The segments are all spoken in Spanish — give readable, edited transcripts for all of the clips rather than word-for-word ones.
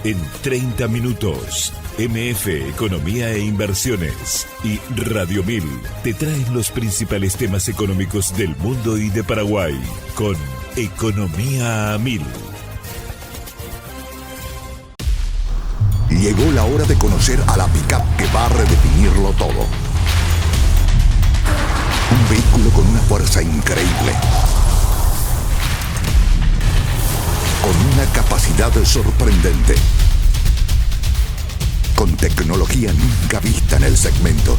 En 30 minutos, MF Economía e Inversiones y Radio 1000 te traen los principales temas económicos del mundo y de Paraguay con Economía a 1000. Llegó la hora de conocer a la pick-up que va a redefinirlo todo. Un vehículo con una fuerza increíble, con una capacidad sorprendente, con tecnología nunca vista en el segmento.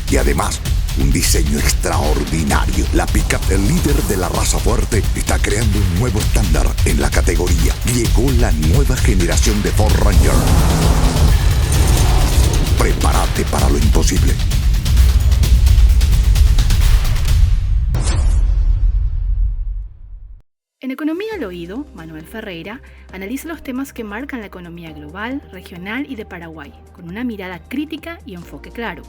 Y además, un diseño extraordinario. La pick-up, el líder de la raza fuerte, está creando un nuevo estándar en la categoría. Llegó la nueva generación de Ford Ranger. Prepárate para lo imposible. En Economía al Oído, Manuel Ferreira analiza los temas que marcan la economía global, regional y de Paraguay, con una mirada crítica y enfoque claro.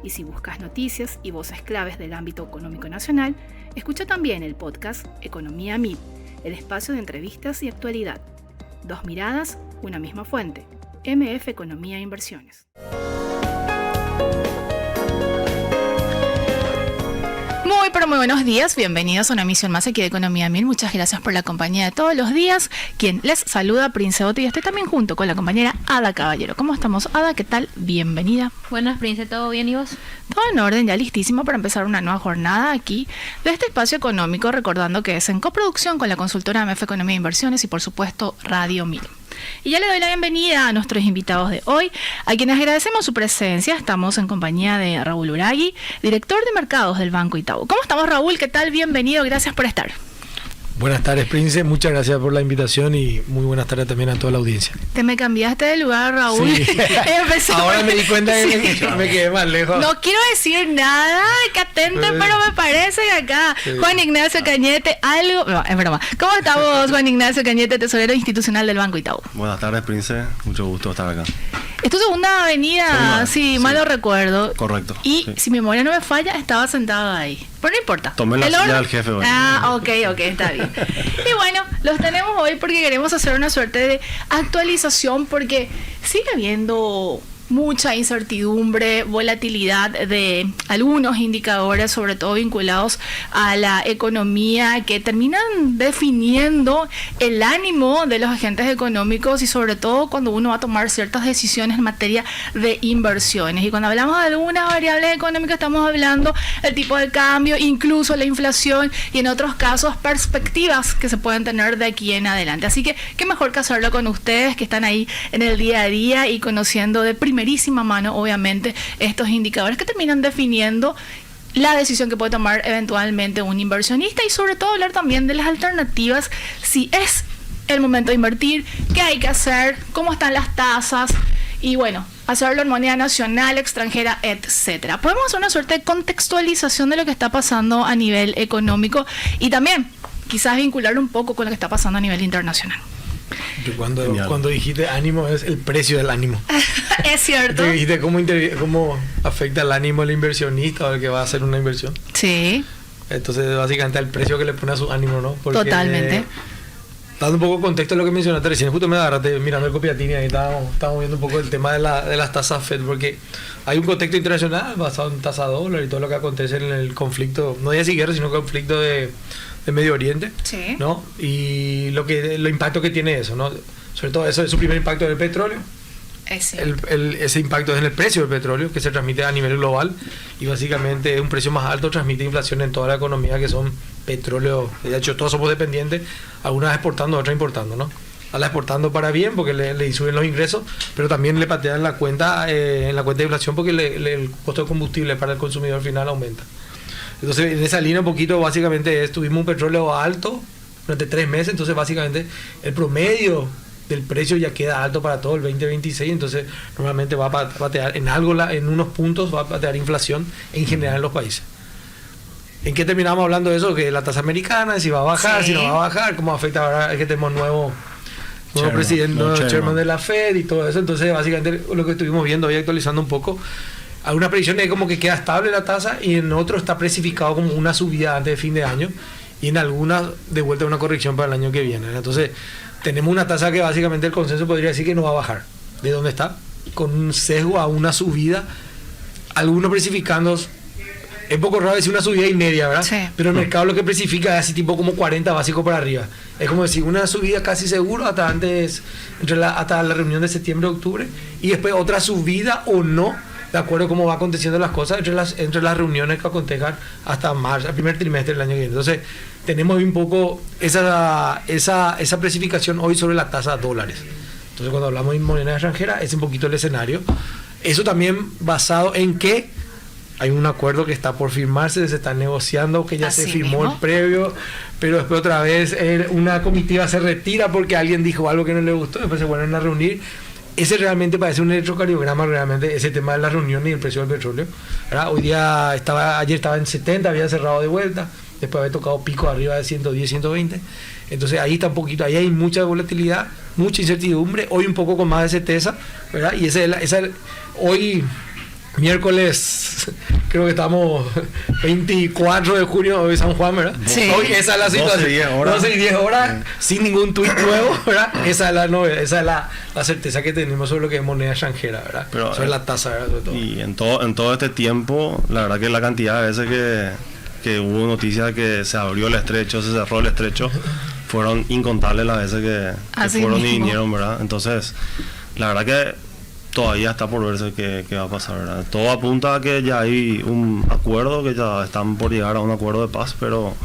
Y si buscas noticias y voces claves del ámbito económico nacional, escucha también el podcast Economía a 1000, el espacio de entrevistas y actualidad. Dos miradas, una misma fuente. MF Economía e Inversiones. Muy buenos días, bienvenidos a una emisión más aquí de Economía 1000. Muchas gracias por la compañía de todos los días. Quien les saluda, Prince Oti, y estoy también junto con la compañera Ada Caballero. ¿Cómo estamos, Ada? ¿Qué tal? Bienvenida. Buenas, Prince, ¿todo bien y vos? Todo en orden, ya listísimo para empezar una nueva jornada aquí de este espacio económico, recordando que es en coproducción con la consultora MF Economía e Inversiones y por supuesto Radio 1000. Y ya le doy la bienvenida a nuestros invitados de hoy, a quienes agradecemos su presencia. Estamos en compañía de Raúl Uragui, director de mercados del Banco Itaú. ¿Cómo estamos, Raúl? ¿Qué tal? Bienvenido, gracias por estar. Buenas tardes, Prince, muchas gracias por la invitación y muy buenas tardes también a toda la audiencia. Te me cambiaste de lugar, Raúl. Sí. Ahora me di cuenta que me quedé más lejos. No quiero decir nada, que atente, pero me parece que acá Juan Ignacio Cañete, algo... No, es broma. ¿Cómo estamos, Juan Ignacio Cañete, tesorero institucional del Banco Itaú? Buenas tardes, Prince, mucho gusto estar acá. Es tu segunda venida, sí, mal lo recuerdo. Correcto. Y sí. Si mi memoria no me falla, estaba sentado ahí. Pero no importa. Tomé la silla del jefe hoy. Ok, está bien. Y bueno, los tenemos hoy porque queremos hacer una suerte de actualización porque sigue habiendo mucha incertidumbre, volatilidad de algunos indicadores, sobre todo vinculados a la economía, que terminan definiendo el ánimo de los agentes económicos y sobre todo cuando uno va a tomar ciertas decisiones en materia de inversiones. Y cuando hablamos de algunas variables económicas estamos hablando del tipo de cambio, incluso la inflación y en otros casos perspectivas que se pueden tener de aquí en adelante. Así que qué mejor que hacerlo con ustedes que están ahí en el día a día y conociendo de primerísima mano, obviamente, estos indicadores que terminan definiendo la decisión que puede tomar eventualmente un inversionista y sobre todo hablar también de las alternativas, si es el momento de invertir, qué hay que hacer, cómo están las tasas y bueno, hacerlo en moneda nacional, extranjera, etcétera. Podemos hacer una suerte de contextualización de lo que está pasando a nivel económico y también quizás vincularlo un poco con lo que está pasando a nivel internacional. Yo cuando dijiste ánimo es el precio del ánimo. Es cierto. Dijiste cómo afecta el ánimo del inversionista o el que va a hacer una inversión. Sí. Entonces básicamente el precio que le pone a su ánimo, ¿no? Porque, totalmente. Dando un poco de contexto a lo que mencionaste recién, justo me agarraste mirando el Copiatini y estábamos viendo un poco el tema de las tasas FED, porque hay un contexto internacional basado en tasa dólar y todo lo que acontece en el conflicto, no ya guerra, sino conflicto de Medio Oriente, sí, ¿no? Y lo impacto que tiene eso, ¿no? Sobre todo eso es su primer impacto en el petróleo. Ese impacto es en el precio del petróleo que se transmite a nivel global y básicamente un precio más alto transmite inflación en toda la economía que son petróleo. De hecho todos somos dependientes, algunas exportando, otras importando, ¿no? A la exportando para bien porque le suben los ingresos, pero también le patean la cuenta de inflación porque el costo de combustible para el consumidor final aumenta. Entonces en esa línea un poquito básicamente tuvimos un petróleo alto durante 3 meses, entonces básicamente el promedio del precio ya queda alto para todo el 2026, entonces normalmente va a patear en unos puntos, va a patear inflación en general en los países. ¿En qué terminamos hablando de eso? Que la tasa americana, si va a bajar, si no va a bajar, cómo afecta ahora que tenemos nuevo presidente, nuevo chairman de la Fed y todo eso. Entonces básicamente lo que estuvimos viendo hoy, actualizando un poco, algunas predicciones es como que queda estable la tasa y en otro está precificado como una subida antes de fin de año y en algunas de vuelta una corrección para el año que viene. Entonces, tenemos una tasa que básicamente el consenso podría decir que no va a bajar de donde está, con un sesgo a una subida, algunos precificando. Es poco raro decir una subida y media, ¿verdad? Sí. Pero el mercado lo que precifica es así tipo como 40 básicos para arriba. Es como decir, una subida casi seguro hasta hasta la reunión de septiembre-octubre, y después otra subida o no, de acuerdo a cómo va aconteciendo las cosas entre las reuniones que acontejan hasta marzo, el primer trimestre del año que viene. Entonces, tenemos un poco esa precificación hoy sobre la tasa de dólares. Entonces, cuando hablamos de moneda extranjera, es un poquito el escenario. Eso también basado en que hay un acuerdo que está por firmarse, se está negociando, que ya Así se firmó mismo. el previo, pero después otra vez una comitiva se retira porque alguien dijo algo que no le gustó, después se vuelven a reunir. Ese realmente parece un electrocardiograma, realmente, ese tema de la reunión y el precio del petróleo, ¿verdad? Ayer estaba en 70, había cerrado de vuelta, después había tocado pico arriba de 110, 120. Entonces ahí está un poquito, ahí hay mucha volatilidad, mucha incertidumbre, hoy un poco con más de certeza, ¿verdad? Y hoy, miércoles, creo que estamos 24 de junio, hoy San Juan, ¿verdad? Sí. Hoy esa es la situación. 12 y 10 horas, sin ningún tuit nuevo, ¿verdad? Esa es la novedad, esa es la certeza que tenemos sobre lo que es moneda extranjera, ¿verdad? Pero, sobre la tasa, ¿verdad? Sobre todo. Y en todo este tiempo, la verdad que la cantidad de veces que hubo noticias que se abrió el estrecho, se cerró el estrecho, fueron incontables las veces que fueron y vinieron, ¿verdad? Entonces, la verdad que todavía está por verse qué va a pasar, ¿verdad? Todo apunta a que ya hay un acuerdo, que ya están por llegar a un acuerdo de paz, pero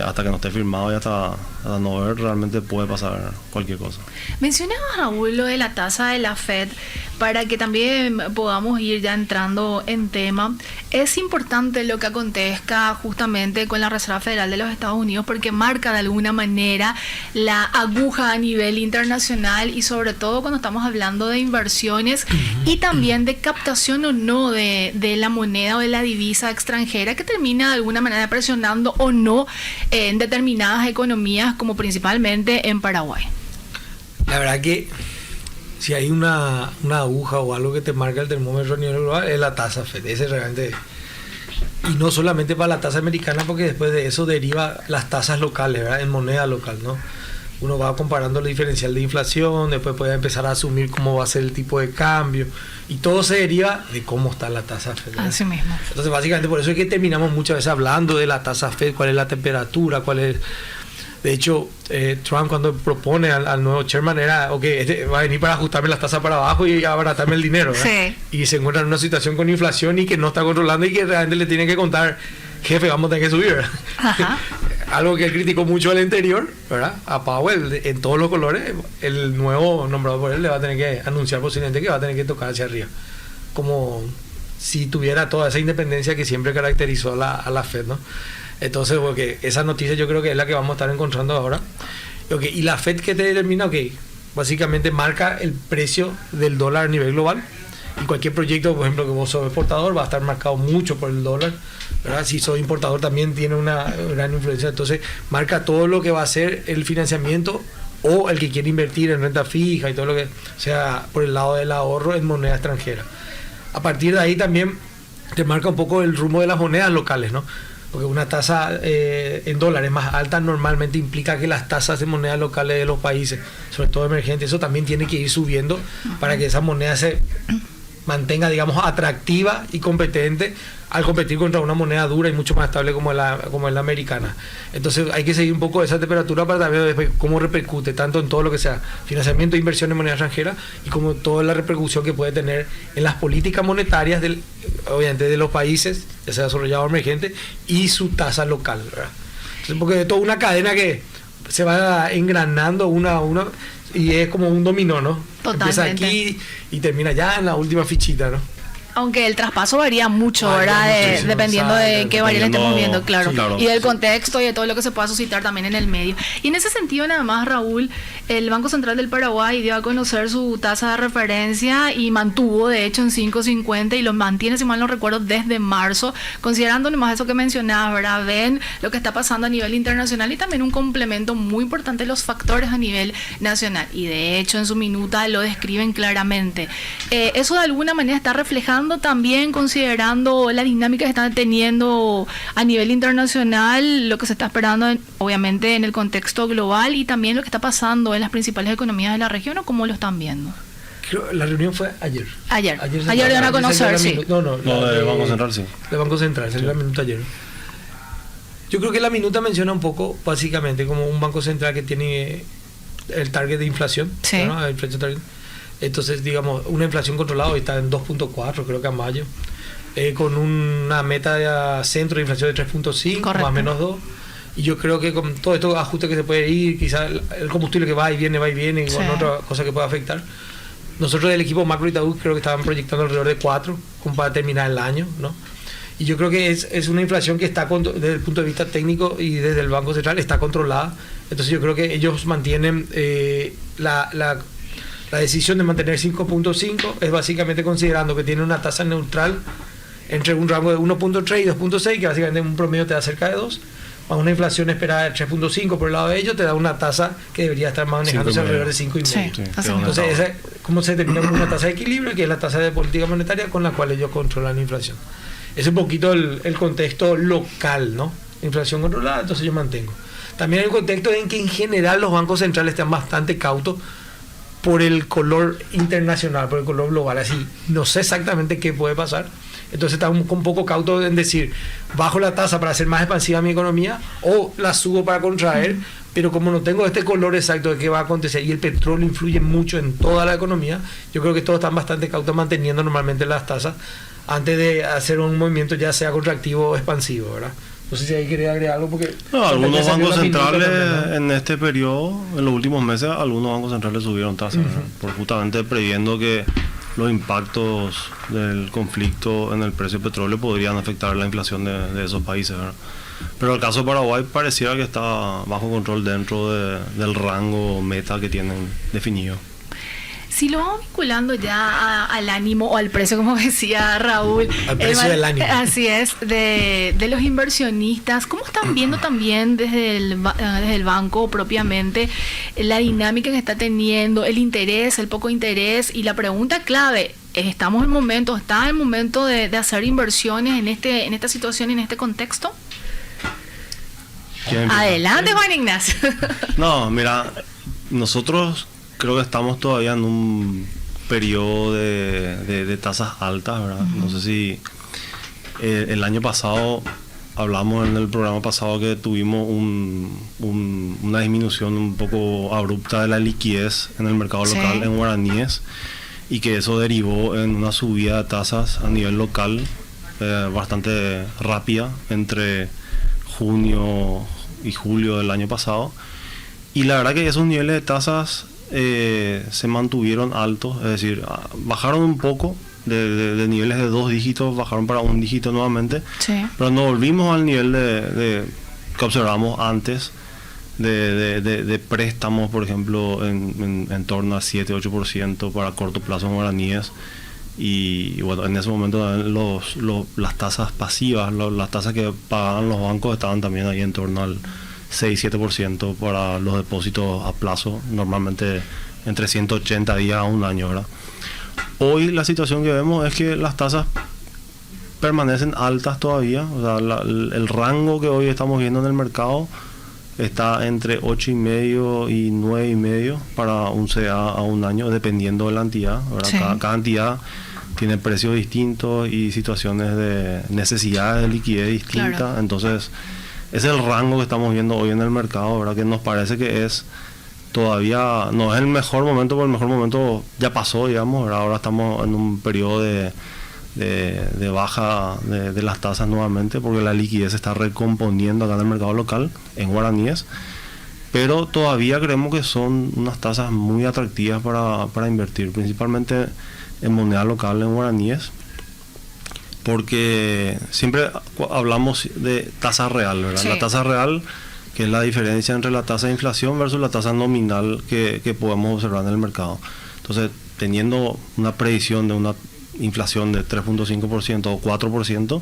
hasta que no esté firmado y hasta no ver, realmente puede pasar cualquier cosa. Mencionaba, Raúl, lo de la tasa de la Fed, para que también podamos ir ya entrando en tema. Es importante lo que acontezca justamente con la Reserva Federal de los Estados Unidos, porque marca de alguna manera la aguja a nivel internacional, y sobre todo cuando estamos hablando de inversiones y también de captación o no de la moneda o de la divisa extranjera, que termina de alguna manera presionando o no en determinadas economías, como principalmente en Paraguay. La verdad que si hay una aguja o algo que te marca el termómetro a nivel global, es la tasa Fed. Ese realmente, y no solamente para la tasa americana, porque después de eso deriva las tasas locales, ¿verdad? En moneda local, ¿no? Uno va comparando el diferencial de inflación, después puede empezar a asumir cómo va a ser el tipo de cambio, y todo se deriva de cómo está la tasa Fed, ¿verdad? Así mismo. Entonces, básicamente por eso es que terminamos muchas veces hablando de la tasa Fed, cuál es la temperatura, cuál es. De hecho, Trump, cuando propone al nuevo chairman, era, ok, va a venir para ajustarme las tasas para abajo y abaratarme el dinero, ¿verdad? Sí. Y se encuentra en una situación con inflación y que no está controlando, y que realmente le tienen que contar, jefe, vamos a tener que subir, ¿verdad? Ajá. Algo que él criticó mucho al anterior, ¿verdad? A Powell, en todos los colores. El nuevo nombrado por él le va a tener que anunciar posiblemente que va a tener que tocar hacia arriba, como si tuviera toda esa independencia que siempre caracterizó a la Fed, ¿no? Entonces, porque esa noticia yo creo que es la que vamos a estar encontrando ahora. Okay, y la Fed, que te determina, básicamente marca el precio del dólar a nivel global. Y cualquier proyecto, por ejemplo, que vos sos exportador, va a estar marcado mucho por el dólar, ¿verdad? Si sos importador también tiene una gran influencia. Entonces, marca todo lo que va a ser el financiamiento, o el que quiere invertir en renta fija y todo lo que sea por el lado del ahorro en moneda extranjera. A partir de ahí también te marca un poco el rumbo de las monedas locales, ¿no? Porque una tasa en dólares más alta normalmente implica que las tasas de monedas locales de los países, sobre todo emergentes, eso también tiene que ir subiendo para que esa moneda se mantenga, digamos, atractiva y competente al competir contra una moneda dura y mucho más estable como la americana. Entonces hay que seguir un poco esa temperatura para ver después cómo repercute tanto en todo lo que sea financiamiento e inversión en moneda extranjera, y como toda la repercusión que puede tener en las políticas monetarias obviamente de los países, ya sea desarrollado o emergente, y su tasa local, ¿verdad? Entonces, porque es toda una cadena que se va engranando una a una, y es como un dominó, ¿no? Totalmente. Empieza aquí y termina ya en la última fichita, ¿no? Aunque el traspaso varía mucho, ¿verdad? Dependiendo de qué variable estemos viendo, claro. Sí, claro. Y del contexto y de todo lo que se pueda suscitar también en el medio. Y en ese sentido, nada más, Raúl, el Banco Central del Paraguay dio a conocer su tasa de referencia y mantuvo, de hecho, en 5.50, y lo mantiene, si mal no recuerdo, desde marzo. Considerando nomás eso que mencionabas, ¿verdad? Ven lo que está pasando a nivel internacional, y también un complemento muy importante, los factores a nivel nacional. Y de hecho, en su minuta lo describen claramente. Eso de alguna manera está reflejando pasando también, considerando la dinámica que están teniendo a nivel internacional, lo que se está esperando obviamente en el contexto global y también lo que está pasando en las principales economías de la región, o cómo lo están viendo? La reunión fue ayer. Ayer van a conocer, sí. No, del Banco Central, sí. El Banco Central, salió la minuta ayer. Yo creo que la minuta menciona un poco, básicamente, como un banco central que tiene el target de inflación. Sí. ¿No? El inflation target. Entonces, digamos, una inflación controlada, hoy está en 2.4, creo que a mayo, con una meta de centro de inflación de 3.5, más o menos 2. Y yo creo que con todo esto ajuste que se puede ir, quizás el combustible que va y viene, y con otra cosa que pueda afectar. Nosotros del equipo Macro Itaú creo que estaban proyectando alrededor de 4 como para terminar el año, ¿no? Y yo creo que es una inflación que está, desde el punto de vista técnico y desde el Banco Central, está controlada. Entonces yo creo que ellos mantienen la decisión de mantener 5.5, es básicamente considerando que tiene una tasa neutral entre un rango de 1.3 y 2.6, que básicamente un promedio te da cerca de 2, más una inflación esperada de 3.5 por el lado de ellos, te da una tasa que debería estar manejándose alrededor de 5,5. Sí, entonces, esa, ¿cómo se determina como una tasa de equilibrio? Que es la tasa de política monetaria con la cual ellos controlan la inflación. Es un poquito el contexto local, ¿no? Inflación controlada, entonces yo mantengo. También el contexto en que en general los bancos centrales están bastante cautos por el color internacional, por el color global. Así, no sé exactamente qué puede pasar. Entonces está un poco cauto en decir, bajo la tasa para hacer más expansiva mi economía o la subo para contraer, pero como no tengo este color exacto de qué va a acontecer y el petróleo influye mucho en toda la economía, yo creo que todos están bastante cautos manteniendo normalmente las tasas antes de hacer un movimiento ya sea contractivo o expansivo, ¿verdad? No sé si ahí quería agregar algo porque... No, algunos bancos centrales también, ¿no? En este periodo, en los últimos meses, algunos bancos centrales subieron tasas, por justamente previendo que los impactos del conflicto en el precio del petróleo podrían afectar la inflación de esos países, ¿verdad? Pero el caso de Paraguay pareciera que está bajo control dentro del rango meta que tienen definido. Si lo vamos vinculando ya al ánimo o al precio, como decía Raúl, al precio del ánimo. Así es, de los inversionistas, ¿cómo están viendo también desde el banco propiamente la dinámica que está teniendo, el interés, el poco interés? Y la pregunta clave, ¿está el momento de hacer inversiones en esta situación, en este contexto? Adelante, Juan Ignacio. No, mira, nosotros creo que estamos todavía en un periodo de tasas altas, ¿verdad? No sé si el año pasado, hablamos en el programa pasado que tuvimos una disminución un poco abrupta de la liquidez en el mercado local en guaraníes y que eso derivó en una subida de tasas a nivel local bastante rápida entre junio y julio del año pasado. Y la verdad que esos niveles de tasas se mantuvieron altos, es decir, bajaron un poco de niveles de 2 dígitos, bajaron para 1 dígito nuevamente, pero no volvimos al nivel que observamos antes de préstamos, por ejemplo, en torno a 7-8% para corto plazo en guaraníes. Y bueno, en ese momento las tasas pasivas, las tasas que pagaban los bancos estaban también ahí en torno al 6-7% para los depósitos a plazo, normalmente entre 180 días a un año, ¿verdad? Hoy la situación que vemos es que las tasas permanecen altas todavía, o sea, el rango que hoy estamos viendo en el mercado está entre 8,5 y 9,5 para un CA a un año, dependiendo de la entidad, ¿verdad? Cada entidad tiene precios distintos y situaciones de necesidades de liquidez distintas, claro. Entonces ese es el rango que estamos viendo hoy en el mercado, ¿verdad? Que nos parece que es todavía, no es el mejor momento, porque el mejor momento ya pasó, digamos, ¿verdad? Ahora estamos en un periodo de baja de las tasas nuevamente, porque la liquidez se está recomponiendo acá en el mercado local, en guaraníes, pero todavía creemos que son unas tasas muy atractivas para invertir, principalmente en moneda local, en guaraníes, porque siempre hablamos de tasa real, ¿verdad? La tasa real, que es la diferencia entre la tasa de inflación versus la tasa nominal que podemos observar en el mercado. Entonces, teniendo una predicción de una inflación de 3.5% o 4%,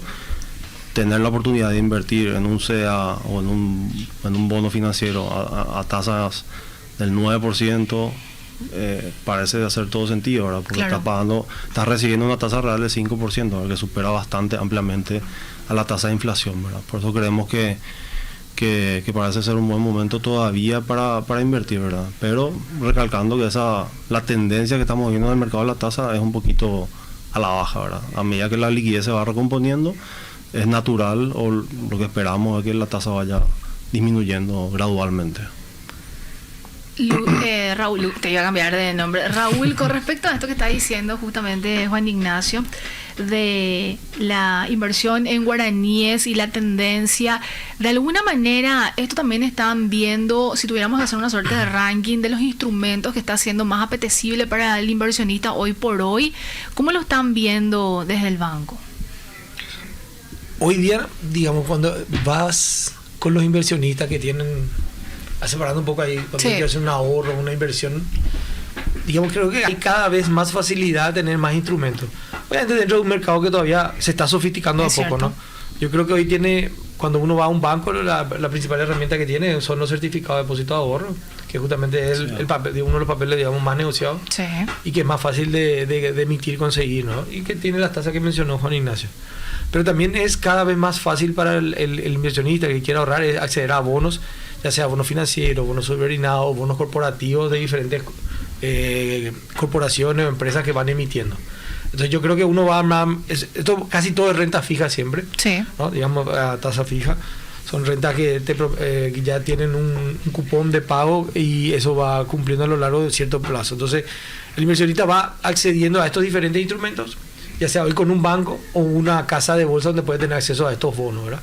tener la oportunidad de invertir en un CA o en un bono financiero a tasas del 9%, parece hacer todo sentido, ¿verdad? Porque estás recibiendo una tasa real de 5%, ¿verdad? Que supera bastante ampliamente a la tasa de inflación, ¿verdad? Por eso creemos que parece ser un buen momento todavía para invertir, ¿verdad? Pero recalcando que la tendencia que estamos viendo en el mercado de la tasa es un poquito a la baja, ¿verdad? A medida que la liquidez se va recomponiendo, es natural, o lo que esperamos es que la tasa vaya disminuyendo gradualmente. Raúl, te iba a cambiar de nombre. Raúl, con respecto a esto que está diciendo justamente Juan Ignacio, de la inversión en guaraníes y la tendencia, de alguna manera esto también están viendo, si tuviéramos que hacer una suerte de ranking de los instrumentos que está siendo más apetecible para el inversionista hoy por hoy, ¿cómo lo están viendo desde el banco? Hoy día, digamos, cuando vas con los inversionistas que tienen, separando un poco ahí, cuando quieres hacer un ahorro, una inversión, digamos, creo que hay cada vez más facilidad de tener más instrumentos. Obviamente dentro de un mercado que todavía se está sofisticando a poco, ¿no? Yo creo que hoy cuando uno va a un banco, la principal herramienta que tiene son los certificados de depósito de ahorro, que justamente es el papel, uno de los papeles, digamos, más negociados y que es más fácil de emitir y conseguir, ¿no? Y que tiene las tasas que mencionó Juan Ignacio. Pero también es cada vez más fácil para el inversionista que quiera ahorrar acceder a bonos, ya sea bonos financieros, bonos subordinados, bonos corporativos de diferentes corporaciones o empresas que van emitiendo. Entonces yo creo que uno va esto casi todo es renta fija siempre, ¿no? Digamos, a tasa fija. Son rentas que ya tienen un cupón de pago y eso va cumpliendo a lo largo de cierto plazo. Entonces el inversionista va accediendo a estos diferentes instrumentos, ya sea hoy con un banco o una casa de bolsa donde puede tener acceso a estos bonos, ¿verdad?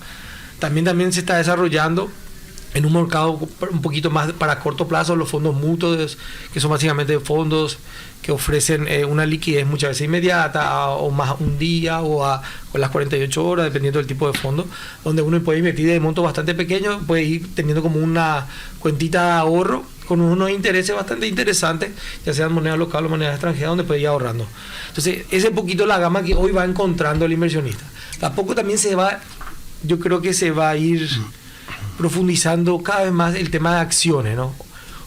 También se está desarrollando en un mercado un poquito más para corto plazo los fondos mutuos, que son básicamente fondos que ofrecen una liquidez muchas veces inmediata o más un día o las 48 horas, dependiendo del tipo de fondo, donde uno puede invertir de monto bastante pequeño, puede ir teniendo como una cuentita de ahorro con unos intereses bastante interesantes, ya sean moneda local o moneda extranjera, donde puede ir ahorrando. Entonces, esa es un poquito la gama que hoy va encontrando el inversionista. Tampoco también yo creo que se va a ir profundizando cada vez más el tema de acciones, ¿no?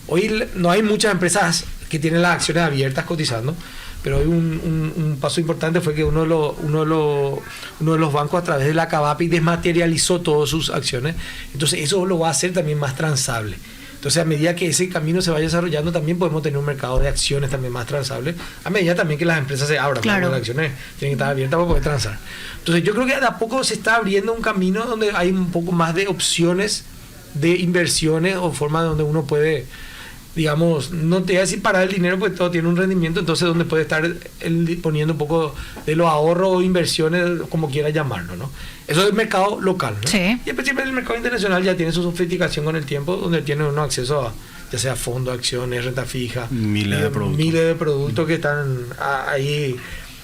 Hoy no hay muchas empresas que tienen las acciones abiertas cotizando, pero hoy un paso importante fue que uno de los bancos, a través de la CAVAPI, desmaterializó todas sus acciones. Entonces eso lo va a hacer también más transable. Entonces, a medida que ese camino se vaya desarrollando, también podemos tener un mercado de acciones también más transable, a medida también que las empresas se abran. Las acciones tienen que estar abiertas para poder transar. Entonces, yo creo que de a poco se está abriendo un camino donde hay un poco más de opciones de inversiones o formas donde uno puede, digamos, no te voy a decir parar el dinero porque todo tiene un rendimiento, entonces donde puede estar poniendo un poco de los ahorros o inversiones, como quiera llamarlo, ¿no? Eso es el mercado local, ¿no? Sí. Y especialmente el mercado internacional ya tiene su sofisticación con el tiempo, donde tiene uno acceso a, ya sea fondos, acciones, renta fija, miles de productos que están ahí,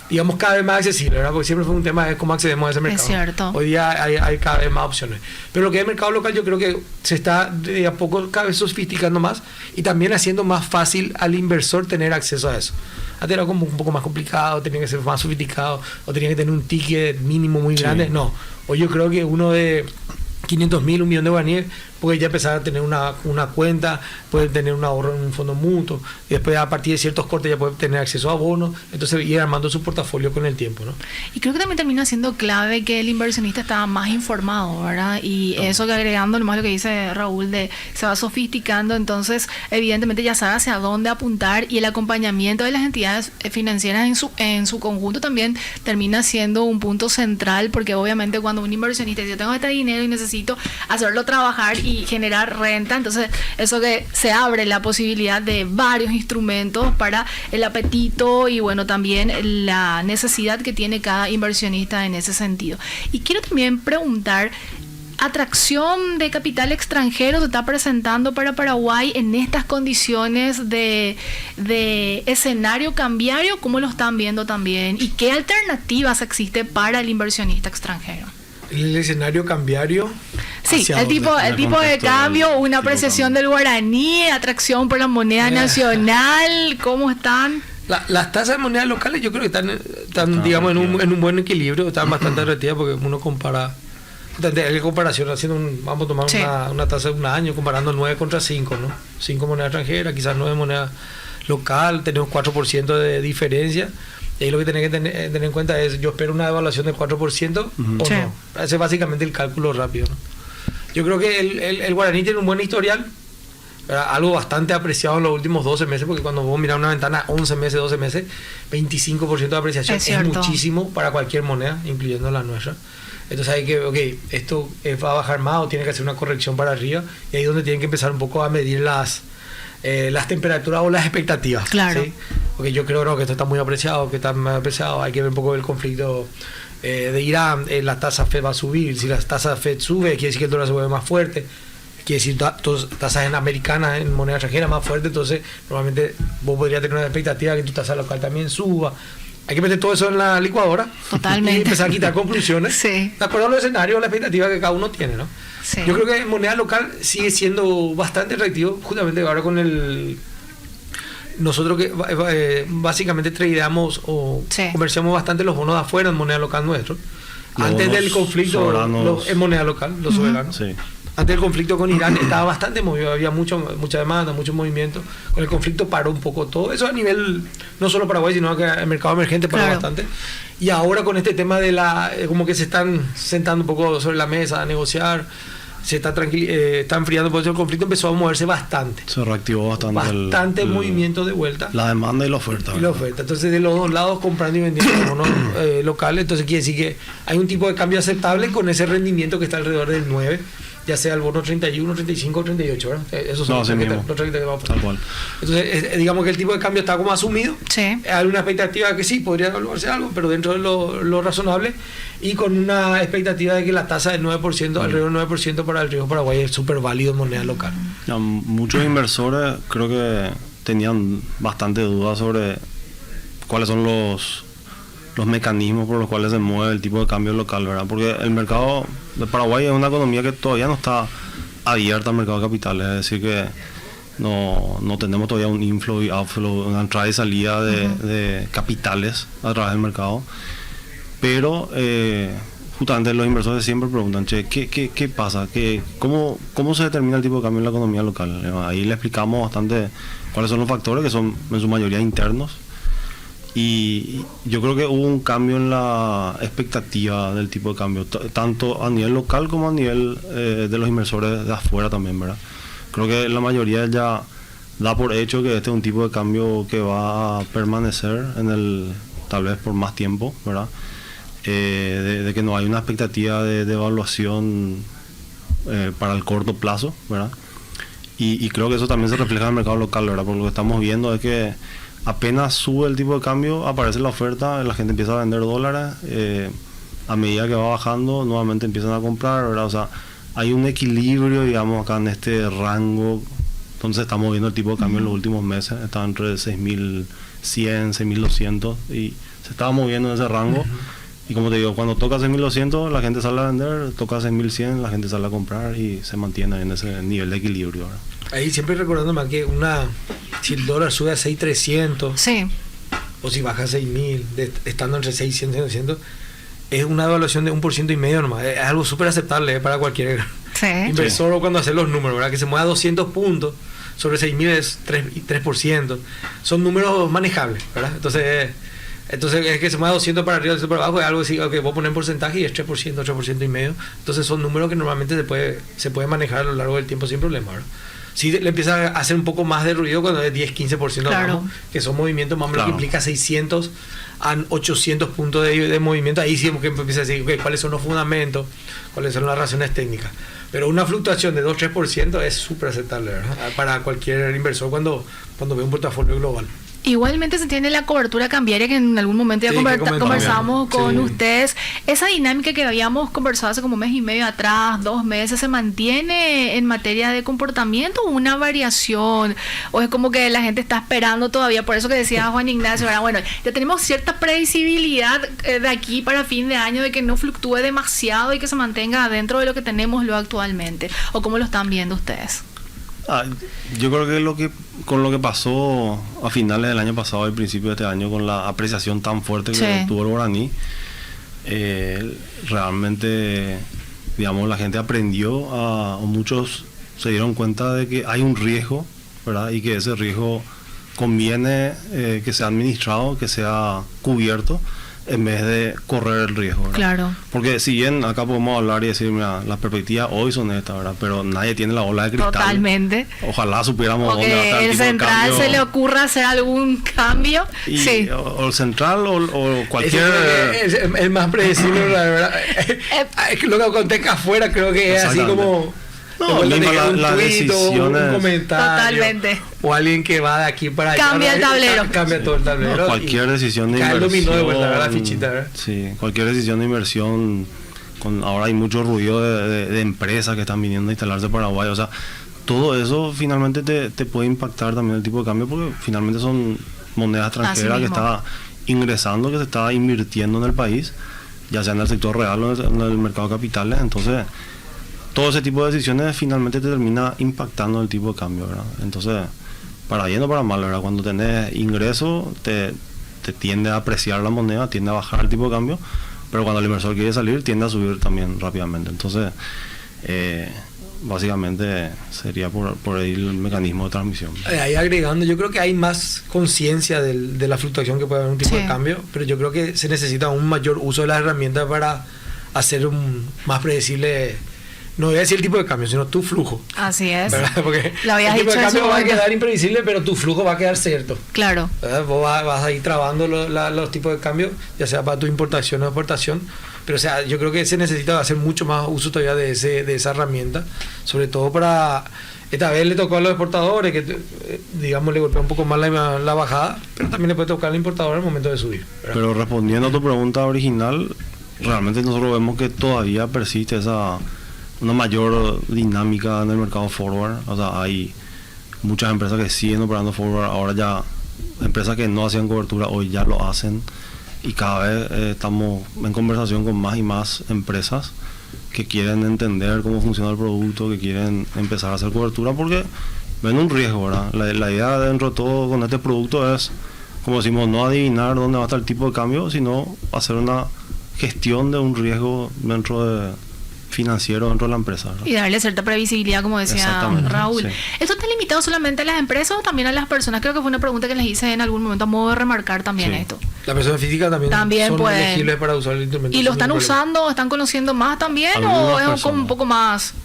digamos, cada vez más accesibles, ¿verdad? Porque siempre fue un tema de cómo accedemos a ese mercado. Es cierto. Hoy día hay cada vez más opciones. Pero lo que es el mercado local, yo creo que se está de a poco cada vez sofisticando más y también haciendo más fácil al inversor tener acceso a eso. Antes era como un poco más complicado, tenía que ser más sofisticado o tenía que tener un ticket mínimo muy grande. No, hoy yo creo que uno de 500.000, 1 millón de guaraníes, puede ya empezar a tener una cuenta, puede tener un ahorro en un fondo mutuo, y después a partir de ciertos cortes ya puede tener acceso a bonos, entonces ir armando su portafolio con el tiempo, ¿no? Y creo que también termina siendo clave que el inversionista está más informado, ¿verdad? Y eso que agregando nomás lo que dice Raúl, se va sofisticando, entonces evidentemente ya sabe hacia dónde apuntar, y el acompañamiento de las entidades financieras en su conjunto también termina siendo un punto central, porque obviamente cuando un inversionista dice, yo tengo este dinero y necesito hacerlo trabajar y generar renta, entonces eso que se abre la posibilidad de varios instrumentos para el apetito y bueno, también la necesidad que tiene cada inversionista en ese sentido. Y quiero también preguntar, ¿atracción de capital extranjero se está presentando para Paraguay en estas condiciones de escenario cambiario? ¿Cómo lo están viendo también? ¿Y qué alternativas existe para el inversionista extranjero? El escenario cambiario. Sí, el tipo de cambio, una apreciación del guaraní, atracción por la moneda nacional, ¿cómo están? Las tasas de monedas locales yo creo que están digamos, en un buen equilibrio, están bastante atractivas porque uno compara, en comparación, vamos a tomar una tasa de un año, comparando 9 contra 5, ¿no? 5 monedas extranjeras, quizás 9 monedas local, tenemos 4% de diferencia. Y ahí lo que tenés que tener en cuenta es, yo espero una devaluación del 4% o no. Ese es básicamente el cálculo rápido, ¿no? Yo creo que el guaraní tiene un buen historial, algo bastante apreciado en los últimos 12 meses, porque cuando vos mirás una ventana 11 meses, 12 meses, 25% de apreciación es muchísimo para cualquier moneda, incluyendo la nuestra. Entonces hay que, esto va a bajar más o tiene que hacer una corrección para arriba, y ahí es donde tienen que empezar un poco a medir las temperaturas o las expectativas. Claro. ¿Sí? Porque yo creo que esto está muy apreciado, hay que ver un poco el conflicto de Irán. La tasa FED va a subir, si la tasa FED sube, quiere decir que el dólar se vuelve más fuerte, quiere decir tasas en americanas, en moneda extranjera más fuerte, entonces normalmente vos podrías tener una expectativa de que tu tasa local también suba. Hay que meter todo eso en la licuadora. Totalmente. Y empezar a quitar conclusiones. Sí. De acuerdo a los escenarios, la expectativa que cada uno tiene, ¿no? Sí. Yo creo que en moneda local sigue siendo bastante atractivo, justamente ahora con nosotros que básicamente tradeamos o comerciamos bastante los bonos de afuera en moneda local nuestro. Antes del conflicto en moneda local, los soberanos. Sí. Antes del conflicto con Irán estaba bastante movido, había mucha demanda, mucho movimiento. Con el conflicto paró un poco todo. Eso a nivel, no solo Paraguay, sino que el mercado emergente paró bastante. Y ahora con este tema de como que se están sentando un poco sobre la mesa a negociar, se está está enfriando, por eso el conflicto empezó a moverse bastante. Se reactivó bastante. Bastante movimiento de vuelta. La demanda y la oferta. Entonces, de los dos lados, comprando y vendiendo bonos locales, entonces quiere decir que hay un tipo de cambio aceptable con ese rendimiento que está alrededor del 9%. Ya sea el bono 31, 35 35, 38, ¿verdad? Esos son los que vamos a tal cual. Entonces, digamos que el tipo de cambio está como asumido. Sí. Hay una expectativa que sí, podría evaluarse algo, pero dentro de lo razonable, y con una expectativa de que la tasa del 9%, alrededor del 9% para el riesgo Paraguay es súper válido en moneda local. Ya, muchos inversores creo que tenían bastante dudas sobre cuáles son los mecanismos por los cuales se mueve el tipo de cambio local, ¿verdad? Porque el mercado de Paraguay es una economía que todavía no está abierta al mercado de capitales, es decir que no tenemos todavía un inflow y outflow, una entrada y salida de capitales a través del mercado, pero justamente los inversores siempre preguntan, ¿qué pasa? ¿Cómo se determina el tipo de cambio en la economía local? Ahí le explicamos bastante cuáles son los factores, que son en su mayoría internos. Y yo creo que hubo un cambio en la expectativa del tipo de cambio, tanto a nivel local como a nivel de los inversores de afuera también, ¿verdad? Creo que la mayoría ya da por hecho que este es un tipo de cambio que va a permanecer tal vez por más tiempo, ¿verdad? De que no hay una expectativa de evaluación para el corto plazo, ¿verdad? Y creo que eso también se refleja en el mercado local, ¿verdad? Porque lo que estamos viendo es que apenas sube el tipo de cambio, aparece la oferta, la gente empieza a vender dólares, a medida que va bajando, nuevamente empiezan a comprar, ¿verdad? O sea, hay un equilibrio, digamos, acá en este rango, donde se está moviendo el tipo de cambio en los últimos meses, está entre 6.100, 6.200, y se estaba moviendo en ese rango, y como te digo, cuando toca 6.200, la gente sale a vender, toca 6.100, la gente sale a comprar, y se mantiene en ese nivel de equilibrio, ¿verdad? Ahí siempre recordándome que si el dólar sube a 6.300, sí, o si baja a 6.000, estando entre 600 y 700, es una devaluación de 1,5% nomás. Es algo súper aceptable para cualquier inversor, o cuando hace los números, ¿verdad? Que se mueva 200 puntos sobre 6.000 es 3%. Son números manejables, ¿verdad? Entonces es que se mueva 200 para arriba, 200 para abajo, es algo así, que vos poner en porcentaje y es 3%, 3.5%. Entonces son números que normalmente se puede manejar a lo largo del tiempo sin problema, ¿verdad? Sí, le empieza a hacer un poco más de ruido cuando es 10-15%, claro, que son movimientos más o menos que implica 600 a 800 puntos de movimiento. Ahí sí que empieza a decir cuáles son los fundamentos, cuáles son las razones técnicas. Pero una fluctuación de 2-3% es súper aceptable, ¿verdad? Para cualquier inversor cuando ve un portafolio global. Igualmente se tiene la cobertura cambiaria, que en algún momento ya conversamos con ustedes. Esa dinámica que habíamos conversado hace como 1 mes y medio atrás, 2 meses, ¿se mantiene en materia de comportamiento o una variación? ¿O es como que la gente está esperando todavía? Por eso que decía Juan Ignacio, ¿verdad? Bueno, ya tenemos cierta previsibilidad de aquí para fin de año de que no fluctúe demasiado y que se mantenga dentro de lo que tenemos actualmente. ¿O cómo lo están viendo ustedes? Yo creo que con lo que pasó a finales del año pasado y principio de este año, con la apreciación tan fuerte que tuvo el guaraní, realmente, digamos, la gente aprendió, o muchos se dieron cuenta de que hay un riesgo, ¿verdad? Y que ese riesgo conviene que sea administrado, que sea cubierto, en vez de correr el riesgo, ¿verdad? Claro. Porque si bien acá podemos hablar y decir, mira, las perspectivas hoy son estas, ¿verdad? Pero nadie tiene la bola de cristal. Totalmente. Ojalá supiéramos porque dónde va a estar el central se le ocurra hacer algún cambio. Y, sí. O el central o cualquier... Es más predecible, la verdad. Lo que conté afuera creo que es así como... No, las decisiones, un comentario, totalmente, o alguien que va de aquí para allá, cambia el tablero, cambia todo el tablero, no, cualquier decisión de inversión, de vuelta, la fichita, ¿verdad? Sí, cualquier decisión de inversión, ahora hay mucho ruido de empresas que están viniendo a instalarse en Paraguay, o sea, todo eso finalmente te puede impactar también el tipo de cambio, porque finalmente son monedas extranjeras que está ingresando, que se está invirtiendo en el país, ya sea en el sector real o en el mercado de capitales. Entonces todo ese tipo de decisiones finalmente te termina impactando el tipo de cambio, ¿verdad? Entonces, para bien o para mal, ¿verdad? Cuando tenés ingresos, te tiende a apreciar la moneda, tiende a bajar el tipo de cambio, pero cuando el inversor quiere salir, tiende a subir también rápidamente. Entonces, básicamente sería por ahí el mecanismo de transmisión. Ahí agregando, yo creo que hay más conciencia de la fluctuación que puede haber en un tipo de cambio, pero yo creo que se necesita un mayor uso de las herramientas para hacer un más predecible. No voy a decir el tipo de cambio, sino tu flujo. Así es. ¿Verdad? Porque lo el tipo de cambio va a quedar imprevisible, pero tu flujo va a quedar cierto. Claro. ¿Verdad? Vos vas a ir trabando los tipos de cambio, ya sea para tu importación o exportación. Pero o sea, yo creo que se necesita hacer mucho más uso todavía de esa herramienta, sobre todo para... Esta vez le tocó a los exportadores, que digamos le golpea un poco más la bajada, pero también le puede tocar al importador en el momento de subir, ¿verdad? Pero respondiendo a tu pregunta original, realmente nosotros vemos que todavía persiste una mayor dinámica en el mercado forward. O sea, hay muchas empresas que siguen operando forward, ahora ya empresas que no hacían cobertura hoy ya lo hacen, y cada vez estamos en conversación con más y más empresas que quieren entender cómo funciona el producto, que quieren empezar a hacer cobertura porque ven un riesgo, ¿verdad? La idea dentro de todo con este producto es, como decimos, no adivinar dónde va a estar el tipo de cambio, sino hacer una gestión de un riesgo financiero dentro de la empresa, ¿no? Y darle cierta previsibilidad, como decía Raúl. Sí. ¿Esto está limitado solamente a las empresas o también a las personas? Creo que fue una pregunta que les hice en algún momento a modo de remarcar también esto. Las personas físicas también son elegibles para usar el instrumento. ¿Y lo están usando, están conociendo más también o es como un poco más...?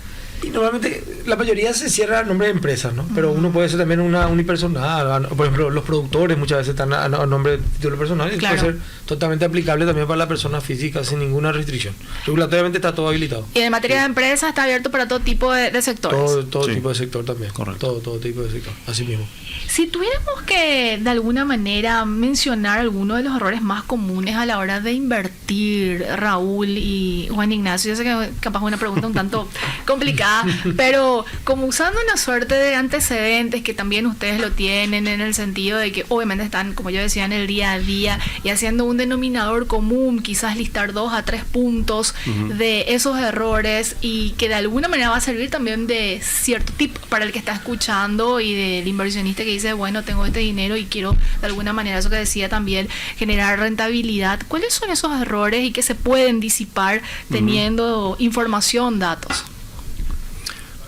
Y normalmente la mayoría se cierra a nombre de empresas, ¿no? Pero uno puede ser también una unipersonal. Por ejemplo, los productores muchas veces están a nombre de título personal, y puede ser totalmente aplicable también para la persona física sin ninguna restricción. Regulatoriamente está todo habilitado. Y en materia de empresas está abierto para todo tipo de sectores. Todo tipo de sector también. Correcto. Todo tipo de sector, así mismo. Si tuviéramos que de alguna manera mencionar algunos de los errores más comunes a la hora de invertir, Raúl y Juan Ignacio, yo sé que capaz es una pregunta un tanto complicada, pero como usando una suerte de antecedentes que también ustedes lo tienen, en el sentido de que obviamente están, como yo decía, en el día a día y haciendo un denominador común, quizás listar 2 a 3 puntos de esos errores, y que de alguna manera va a servir también de cierto tip para el que está escuchando y del inversionista que dice, bueno, tengo este dinero y quiero de alguna manera, eso que decía también, generar rentabilidad. ¿Cuáles son esos errores y qué se pueden disipar teniendo información, datos?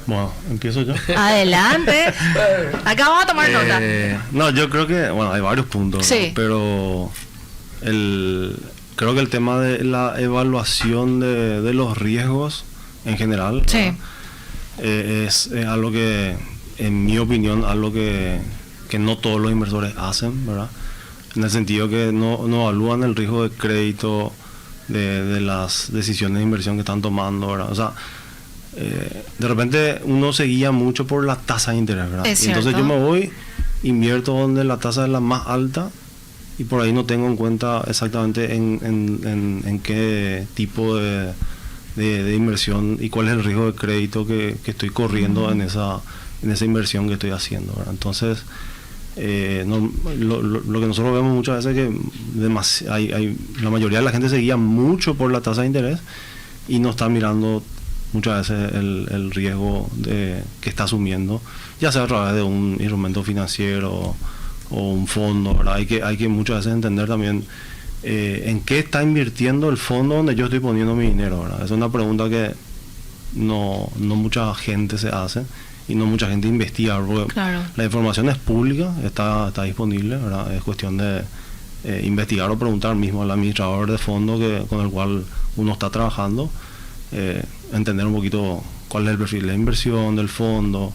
Bueno, empiezo yo. Adelante. Acá vamos a tomar nota. No, yo creo que, bueno, hay varios puntos, sí, ¿no? Pero creo que el tema de la evaluación de los riesgos en general, sí, es algo que, en mi opinión, algo que no todos los inversores hacen, ¿verdad? En el sentido que no evalúan el riesgo de crédito de las decisiones de inversión que están tomando, ¿verdad? O sea, de repente uno se guía mucho por la tasa de interés, ¿verdad? Es y entonces cierto. yo me voy, invierto donde la tasa es la más alta, y por ahí no tengo en cuenta exactamente en qué tipo de inversión y cuál es el riesgo de crédito que estoy corriendo en esa inversión que estoy haciendo, ¿verdad? Entonces, lo que nosotros vemos muchas veces es que la mayoría de la gente se guía mucho por la tasa de interés y no está mirando muchas veces el riesgo que está asumiendo, ya sea a través de un instrumento financiero o un fondo, ¿verdad? Hay que muchas veces entender también en qué está invirtiendo el fondo donde yo estoy poniendo mi dinero, ¿verdad? Es una pregunta que no mucha gente se hace y no mucha gente investiga, porque claro, la información es pública, está disponible, ¿verdad? Es cuestión de investigar o preguntar mismo al administrador de fondo con el cual uno está trabajando, entender un poquito cuál es el perfil de inversión del fondo,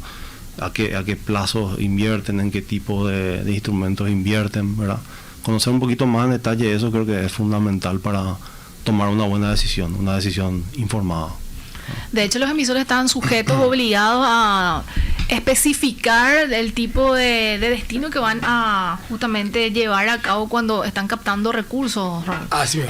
a qué plazos invierten, en qué tipo de instrumentos invierten, ¿verdad? Conocer un poquito más en detalle eso creo que es fundamental para tomar una buena decisión, una decisión informada. De hecho, los emisores están sujetos, obligados a especificar el tipo de destino que van a justamente llevar a cabo cuando están captando recursos. Sí,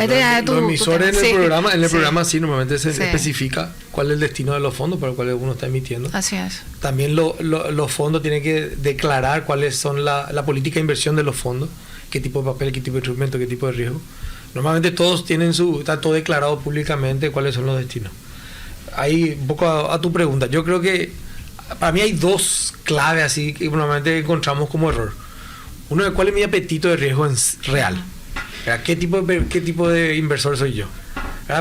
los emisores en el programa sí normalmente se especifica cuál es el destino de los fondos para el cual uno está emitiendo. Así es. También los fondos tienen que declarar cuáles son la política de inversión de los fondos, qué tipo de papel, qué tipo de instrumento, qué tipo de riesgo. Normalmente todos tienen está todo declarado públicamente cuáles son los destinos. Ahí, un poco a tu pregunta, yo creo que para mí hay dos claves así que normalmente encontramos como error. Uno es cuál es mi apetito de riesgo real. ¿Qué tipo de inversor soy yo?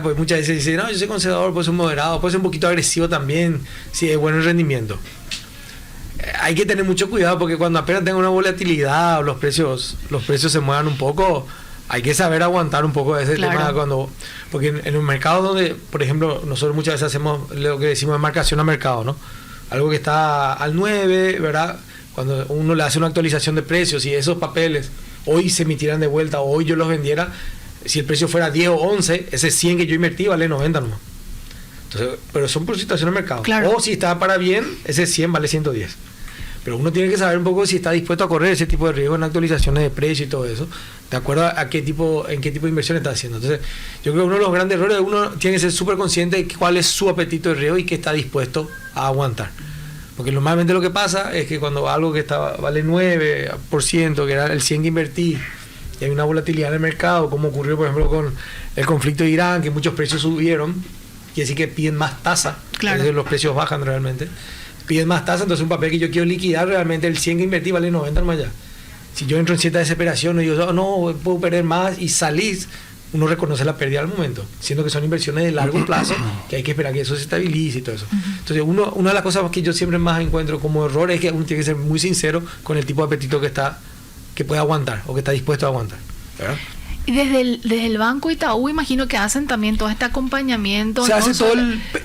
Porque muchas veces dicen, no, yo soy conservador, puedo ser moderado, puedo ser un poquito agresivo también, si es bueno el rendimiento. Hay que tener mucho cuidado porque cuando apenas tenga una volatilidad o los precios se muevan un poco, hay que saber aguantar un poco ese tema porque en un mercado donde, por ejemplo, nosotros muchas veces hacemos lo que decimos de marcación a mercado, ¿no? Algo que está al 9, ¿verdad? Cuando uno le hace una actualización de precios y esos papeles hoy se emitieran de vuelta o hoy yo los vendiera, si el precio fuera 10 o 11, ese 100 que yo invertí vale 90 nomás. Entonces, pero son por situación de mercado. Claro. O si está para bien, ese 100 vale 110. Pero uno tiene que saber un poco si está dispuesto a correr ese tipo de riesgo en actualizaciones de precio y todo eso, de acuerdo a en qué tipo de inversión está haciendo. Entonces, yo creo que uno de los grandes errores, uno tiene que ser súper consciente de cuál es su apetito de riesgo y qué está dispuesto a aguantar. Porque normalmente lo que pasa es que cuando algo que vale 9%, que era el 100 que invertí, y hay una volatilidad en el mercado, como ocurrió por ejemplo con el conflicto de Irán, que muchos precios subieron, y así que piden más tasa, claro, los precios bajan realmente. Piden más tasa, entonces un papel que yo quiero liquidar, realmente el 100 que invertí vale 90 más allá. Si yo entro en cierta desesperación y digo, no, puedo perder más y salís, uno reconoce la pérdida al momento, siendo que son inversiones de largo plazo, que hay que esperar que eso se estabilice y todo eso. Entonces, una de las cosas que yo siempre más encuentro como error es que uno tiene que ser muy sincero con el tipo de apetito que puede aguantar o que está dispuesto a aguantar, ¿verdad? Y desde el Banco Itaú imagino que hacen también todo este acompañamiento. Se hace todo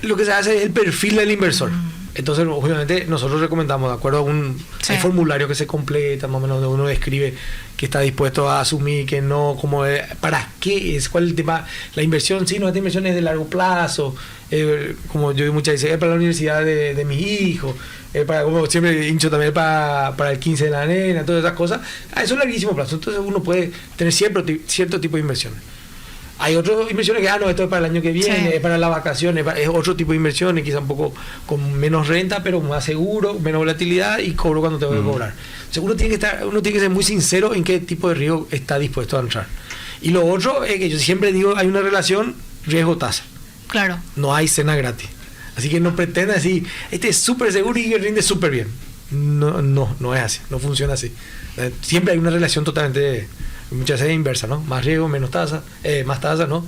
lo que se hace es el perfil del inversor. Entonces, obviamente, nosotros recomendamos, de acuerdo a hay formulario que se completa, más o menos, donde uno describe que está dispuesto a asumir, que no, como para qué es, cuál es el tema, la inversión, sí, no, esta inversión es de largo plazo, como yo muchas veces, es para la universidad de mi hijo, para, como siempre hincho también para el 15 de la nena, todas esas cosas, eso es larguísimo plazo, entonces uno puede tener cierto tipo de inversiones. Hay otras inversiones que, esto es para el año que viene, es para las vacaciones, es otro tipo de inversiones, quizá un poco con menos renta, pero más seguro, menos volatilidad y cobro cuando tengo que cobrar. Entonces uno tiene que ser muy sincero en qué tipo de riesgo está dispuesto a entrar. Y lo otro es que yo siempre digo, hay una relación riesgo-tasa. Claro. No hay cena gratis. Así que no pretenda decir, este es súper seguro y rinde súper bien. No es así, no funciona así. Siempre hay una relación totalmente... Muchas veces es inversa, ¿no? Más riesgo, menos tasa, más tasa, ¿no?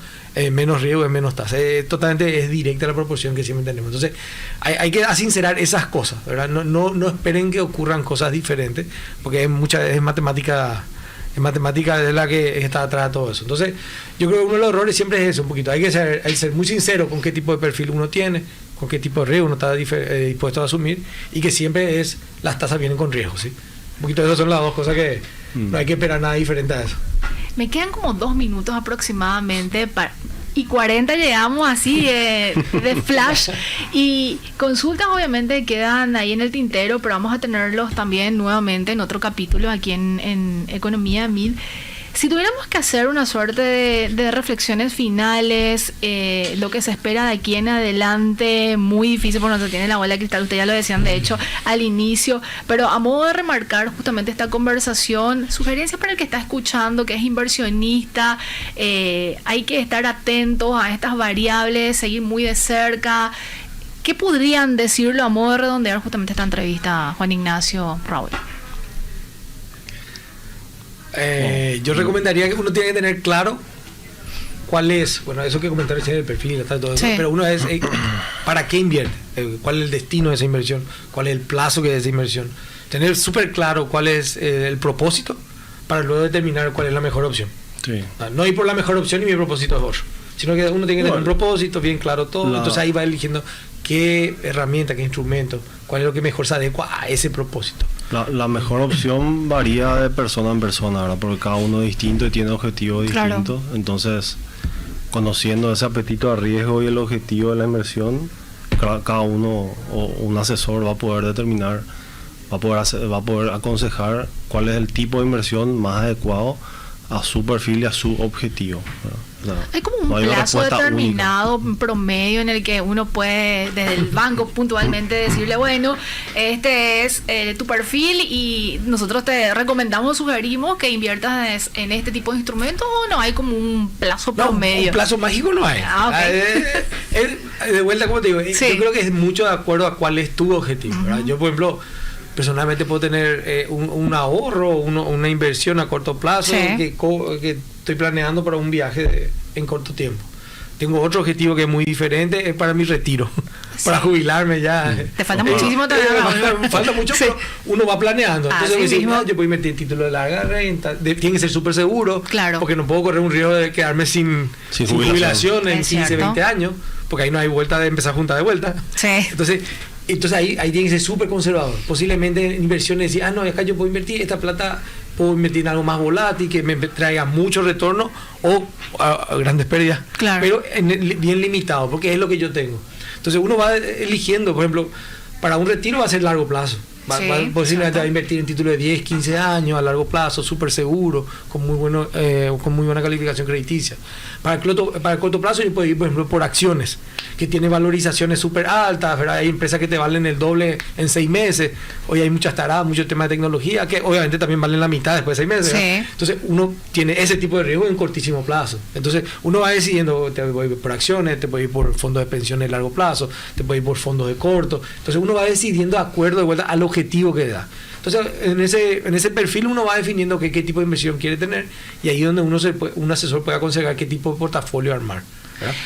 Menos riesgo, menos tasa. Totalmente es directa la proporción que siempre tenemos. Entonces, hay que sincerar esas cosas, ¿verdad? No esperen que ocurran cosas diferentes, porque es matemática de la que está atrás de todo eso. Entonces, yo creo que uno de los errores siempre es eso, un poquito. Hay que ser muy sincero con qué tipo de perfil uno tiene, con qué tipo de riesgo uno está dispuesto a asumir, y que siempre las tasas vienen con riesgo, ¿sí? Un poquito de esas son las dos cosas que no hay que esperar nada diferente a eso. Me quedan como 2 minutos aproximadamente y 40 llegamos así de flash. Y consultas obviamente quedan ahí en el tintero, pero vamos a tenerlos también nuevamente en otro capítulo aquí en Economía 1000. Si tuviéramos que hacer una suerte de reflexiones finales, lo que se espera de aquí en adelante, muy difícil porque no se tiene la bola de cristal, ustedes ya lo decían de hecho al inicio, pero a modo de remarcar justamente esta conversación, sugerencias para el que está escuchando, que es inversionista, hay que estar atentos a estas variables, seguir muy de cerca. ¿Qué podrían decirlo a modo de redondear justamente esta entrevista, Juan Ignacio Raúl? Yo recomendaría que uno tiene que tener claro cuál es, bueno, eso que comentar recién el perfil, está todo eso, pero uno es ¿para qué invierte? ¿Cuál es el destino de esa inversión? ¿Cuál es el plazo que es esa inversión? Tener súper claro cuál es el propósito para luego determinar cuál es la mejor opción. Sí. No ir por la mejor opción y mi propósito es otro, sino que uno tiene que tener un propósito bien claro todo, entonces ahí va eligiendo qué herramienta, qué instrumento, cuál es lo que mejor se adecua a ese propósito. La mejor opción varía de persona en persona, ¿verdad? Porque cada uno es distinto y tiene objetivos distintos. Entonces, conociendo ese apetito a riesgo y el objetivo de la inversión, cada uno o un asesor va a poder determinar, va a poder aconsejar cuál es el tipo de inversión más adecuado a su perfil y a su objetivo, ¿verdad? O sea, hay como un plazo determinado, un promedio en el que uno puede desde el banco puntualmente decirle, bueno, este es tu perfil y nosotros te recomendamos, sugerimos que inviertas en este tipo de instrumentos, o no hay como un plazo promedio. Un plazo mágico no hay. De vuelta, como te digo, yo creo que es mucho de acuerdo a cuál es tu objetivo, ¿verdad? Yo, por ejemplo, personalmente puedo tener un ahorro, una inversión a corto plazo que estoy planeando para un viaje en corto tiempo. Tengo otro objetivo que es muy diferente, es para mi retiro, para jubilarme ya. Te falta muchísimo todavía. Falta mucho, pero uno va planeando. Entonces yo puedo invertir en título de larga renta, tiene que ser súper seguro, porque no puedo correr un riesgo de quedarme sin jubilación en 15, 20 años, porque ahí no hay vuelta de empezar a juntar de vuelta. Entonces ahí tiene que ser súper conservador. Posiblemente en inversiones decir, acá yo puedo invertir esta plata, puedo invertir en algo más volátil que me traiga mucho retorno o grandes pérdidas, pero bien limitado, porque es lo que yo tengo. Entonces uno va eligiendo, por ejemplo, para un retiro va a ser largo plazo. Posiblemente va a invertir en títulos de 10, 15 años a largo plazo, súper seguro, con muy buena calificación crediticia. Para el corto plazo yo puedo ir, por ejemplo, por acciones que tienen valorizaciones súper altas, ¿verdad? Hay empresas que te valen el doble en 6 meses. Hoy hay muchas taradas, muchos temas de tecnología que obviamente también valen la mitad después de 6 meses. Entonces uno tiene ese tipo de riesgo en cortísimo plazo. Entonces uno va decidiendo, te voy por acciones, te puede ir por fondos de pensiones de largo plazo, te puede ir por fondos de corto. Entonces uno va decidiendo de acuerdo de vuelta al objetivo que da. Entonces en ese perfil uno va definiendo qué tipo de inversión quiere tener, y ahí es donde un asesor puede aconsejar qué tipo de portafolio armar.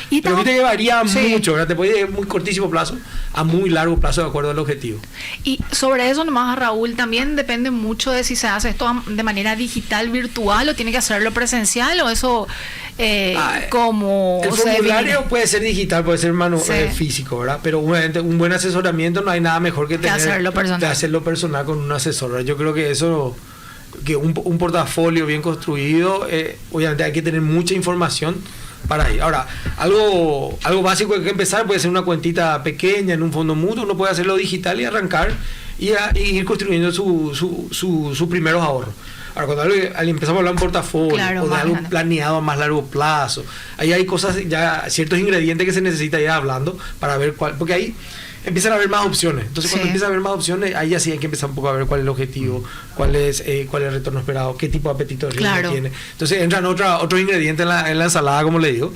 Pero viste que varía mucho, ¿verdad? Te puede ir de muy cortísimo plazo a muy largo plazo de acuerdo al objetivo. Y sobre eso nomás, Raúl, también depende mucho de si se hace esto de manera digital, virtual, o tiene que hacerlo presencial, o eso como... El formulario puede ser digital, puede ser físico, ¿verdad? Pero un buen asesoramiento no hay nada mejor que hacerlo personal con un asesor, ¿verdad? Yo creo que eso... que un portafolio bien construido, obviamente hay que tener mucha información para ahí. Ahora, algo básico que hay que empezar puede ser una cuentita pequeña en un fondo mutuo. Uno puede hacerlo digital y arrancar y ir construyendo sus primeros ahorros. Ahora, cuando empezamos a hablar de un portafolio o de algo planeado a más largo plazo, ahí hay cosas, ya ciertos ingredientes que se necesita ir hablando para ver cuál, porque ahí empiezan a haber más opciones. Entonces cuando empieza a haber más opciones, ahí ya sí hay que empezar un poco a ver cuál es el objetivo, cuál es el retorno esperado, qué tipo de apetito de riesgo tiene. Entonces entran otros ingredientes en la ensalada, como le digo,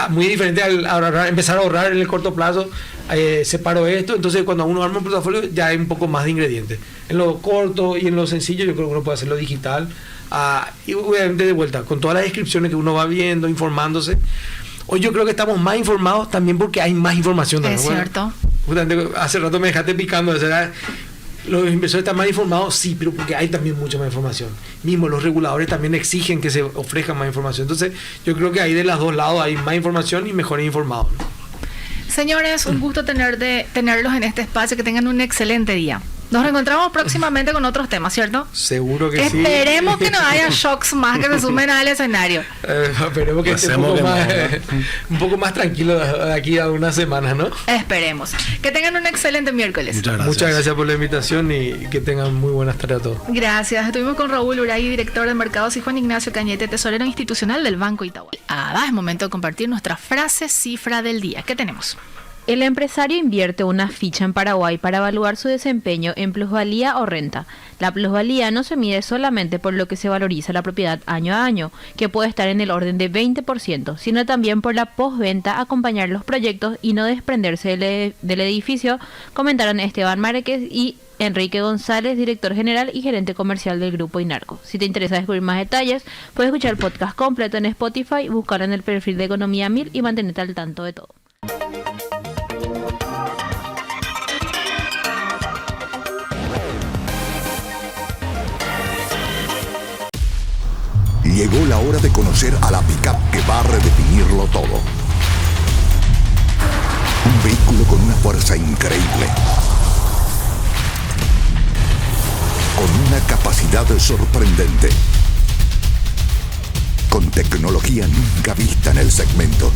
muy diferente al empezar a ahorrar en el corto plazo. Separo esto, entonces cuando uno arma un portafolio ya hay un poco más de ingredientes. En lo corto y en lo sencillo yo creo que uno puede hacerlo digital, y obviamente de vuelta, con todas las descripciones que uno va viendo, informándose. Hoy yo creo que estamos más informados también porque hay más información también. Es cierto. Justamente hace rato me dejaste picando, los inversores están más informados, sí, pero porque hay también mucha más información. Mismo los reguladores también exigen que se ofrezca más información. Entonces yo creo que ahí de los dos lados hay más información y mejores informados, ¿no? Señores, un gusto tenerlos en este espacio, que tengan un excelente día. Nos reencontramos próximamente con otros temas, ¿cierto? Seguro que sí. Esperemos que no haya shocks más que se sumen al escenario. Esperemos que esté un poco más tranquilo de aquí a unas semanas, ¿no? Esperemos. Que tengan un excelente miércoles. Muchas gracias por la invitación y que tengan muy buenas tardes a todos. Gracias. Estuvimos con Raúl Uray, director de mercados, y Juan Ignacio Cañete, tesorero institucional del Banco Itaú. Es momento de compartir nuestra frase cifra del día. ¿Qué tenemos? El empresario invierte una ficha en Paraguay para evaluar su desempeño en plusvalía o renta. La plusvalía no se mide solamente por lo que se valoriza la propiedad año a año, que puede estar en el orden de 20%, sino también por la postventa, acompañar los proyectos y no desprenderse del edificio, comentaron Esteban Márquez y Enrique González, director general y gerente comercial del Grupo Inarco. Si te interesa descubrir más detalles, puedes escuchar el podcast completo en Spotify, buscar en el perfil de Economía 1000 y mantenerte al tanto de todo. Llegó la hora de conocer a la pickup que va a redefinirlo todo. Un vehículo con una fuerza increíble, con una capacidad sorprendente, con tecnología nunca vista en el segmento.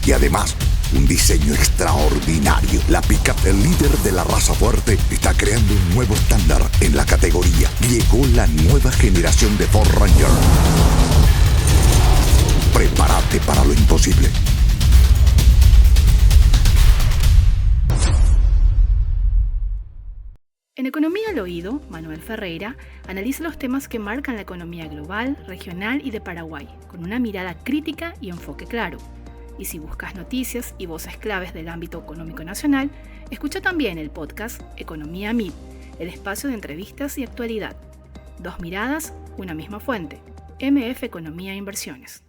Y además, un diseño extraordinario. La pickup, el líder de la raza fuerte, está creando un nuevo estándar en la categoría. Llegó la nueva generación de Ford Ranger. Prepárate para lo imposible. En Economía al Oído, Manuel Ferreira analiza los temas que marcan la economía global, regional y de Paraguay, con una mirada crítica y enfoque claro. Y si buscas noticias y voces claves del ámbito económico nacional, escucha también el podcast Economía 1000, el espacio de entrevistas y actualidad. Dos miradas, una misma fuente. MF Economía e Inversiones.